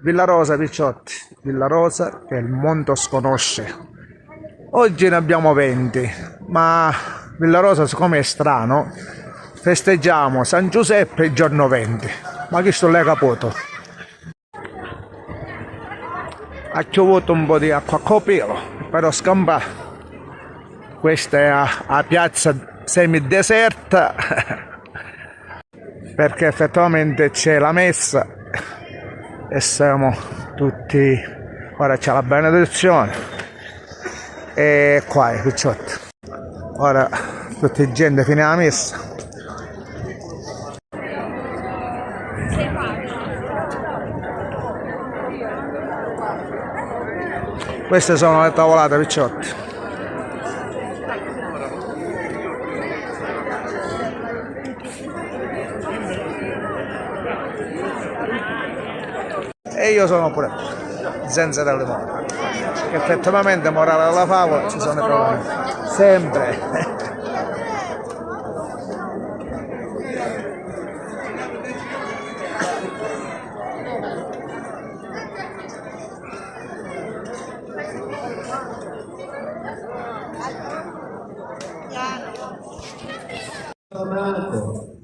Villarosa, picciotti, Villarosa che il mondo sconosce. Oggi ne abbiamo 20, ma Villarosa siccome è strano, festeggiamo San Giuseppe il giorno 20. Ma chi sto lei caputo? Ha piovuto un po' di acqua a copilo, però scampa. Questa è a piazza semideserta perché effettivamente c'è la messa e siamo tutti, ora c'è la benedizione e qua i picciotti, ora tutta gente fine la messa. Queste sono le tavolate, picciotti. E io sono pure senza del limone, che effettivamente morale della favola ci sono i problemi sempre.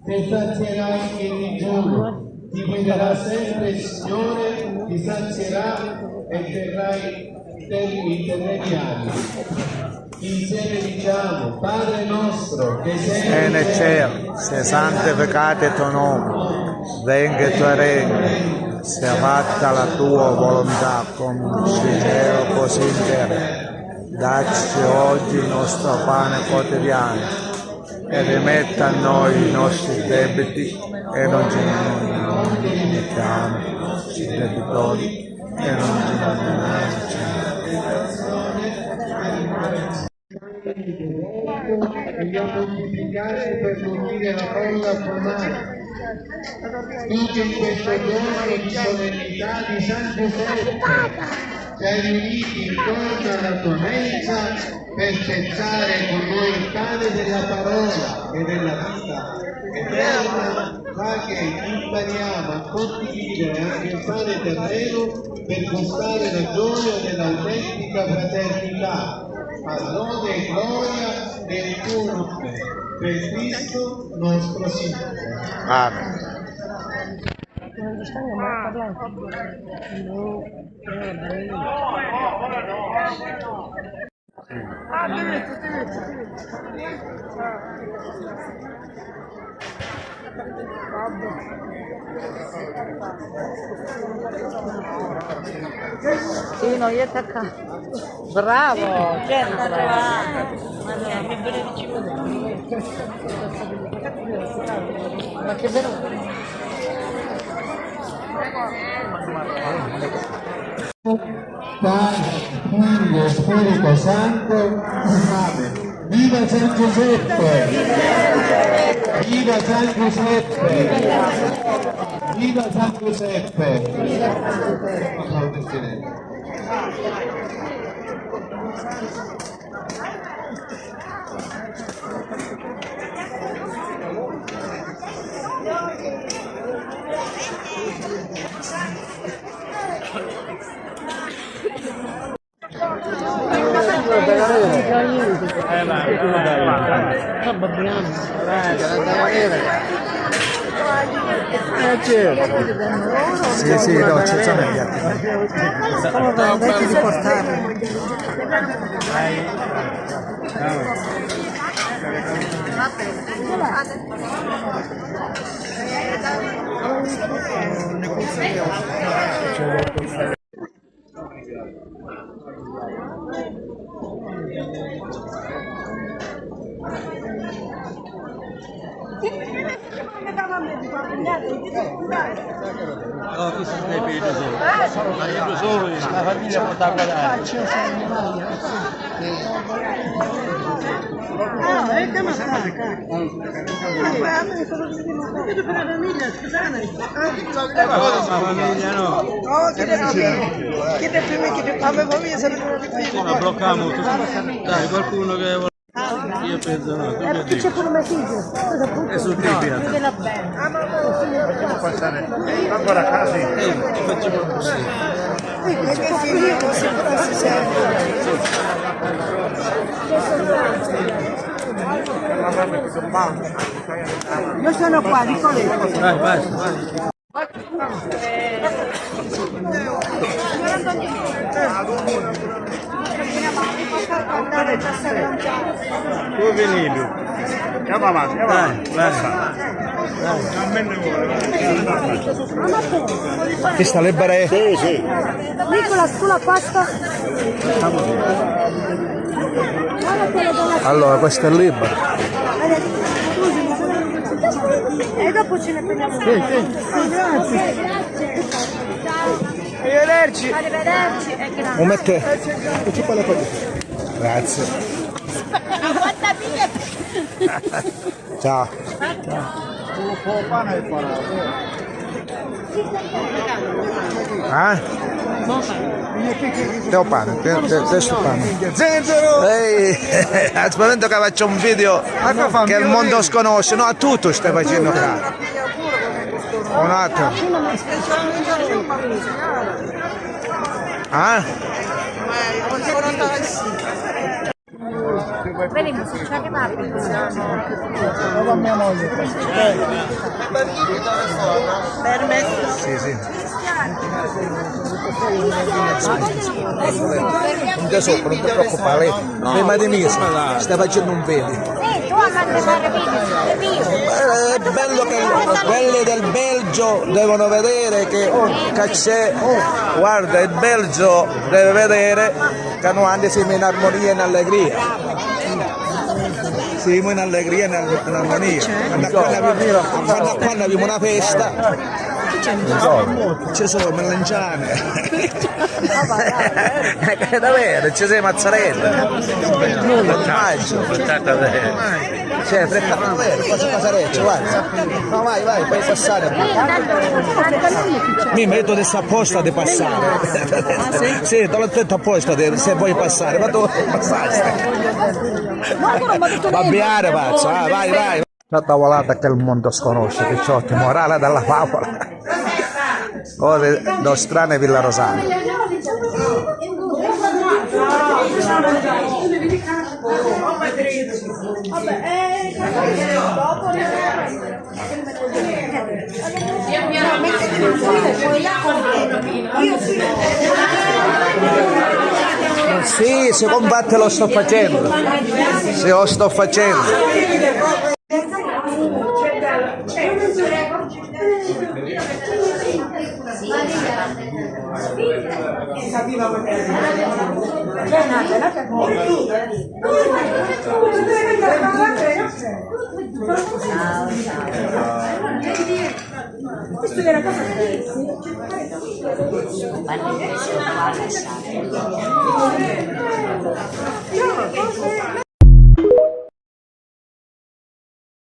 Che sazierai il digiuno, ti guiderà sempre il Signore, ti sazierà e terrai intermediari. Insieme diciamo, Padre nostro che sei nel cielo, sia santificato il tuo nome, venga il tuo regno, sia fatta la tua volontà come in cielo così in terra. Dacci oggi il nostro pane quotidiano e rimetta a noi i nostri debiti e non ci mettiamo i debitori e non ci e a moltiplicare per non dire la parola affamata. Tutti in questo giorno di solennità di San Giuseppe ci hai riuniti intorno alla tua mensa per spezzare con noi il pane della parola e della vita eterna, ma che impariamo a condividere anche il pane terreno per gustare la gioia dell'autentica fraternità, a lode e gloria del tuo nome, per Cristo nostro Signore. Amen. Sì, no, io attacca. Bravo, certo. Ma che bello. Padre, Figlio, Spirito Santo, Amen. Viva San Giuseppe! Viva San Giuseppe! Viva San Giuseppe! Sì, sì, no, ci sono gli altri. Invece di portarlo. No, chi si deve da solo? Ma io da solo, la famiglia può da guardare. No, è che mi attacca. Io per la famiglia, scusate. La famiglia no. No, chiede prima che avevo visto. La blocchiamo, dai, qualcuno che vuole. Io penso no, tu mi Perché c'è dici. pure mio figlio. È sul tipiato. Che la bene. Facciamo passare ancora a casa. Facciamo così. Io sono qua, Nicoletto. Vai, vai. Tu venivi. Andiamo avanti, Vai. Chi sta le bare? Sì. Nicola, tu la pasta? Allora, questo è libero. E dopo ce ne prendiamo. Arrivederci. Arrivederci e grazie. Un mette. Grazie. Ciao. Teo pane, questo pane. Zenzero! Ehi, al momento che faccio un video che il mondo sconosce, no, a tutto stai facendo qua. Un attimo. Vediamo se ci arrivate. Sì. Non ti sopra, non ti preoccupare. Prima di me stai facendo un video. Sì, tu a fare video. È bello che quelli del Belgio devono vedere che c'è, guarda, il Belgio deve vedere che noi andiamo in armonia e in allegria. Siamo in allegria e in armonia. Quando abbiamo una festa ci sono melanzane. È davvero, ci sei mazzarella. Maggio. C'è fredda, cosa passareccio, guarda. No, vai, puoi passare. Mi metto adesso apposta di passare. Sì, te l'ho detto apposta se vuoi passare, ma tu passare. Va bene, pazzo, vai. La tavolata che il mondo sconosce, picciotti, morale della favola. Cose nostrane Villa Rosana. Sì, se combatte lo sto facendo. Se lo sto facendo. Questo era cosa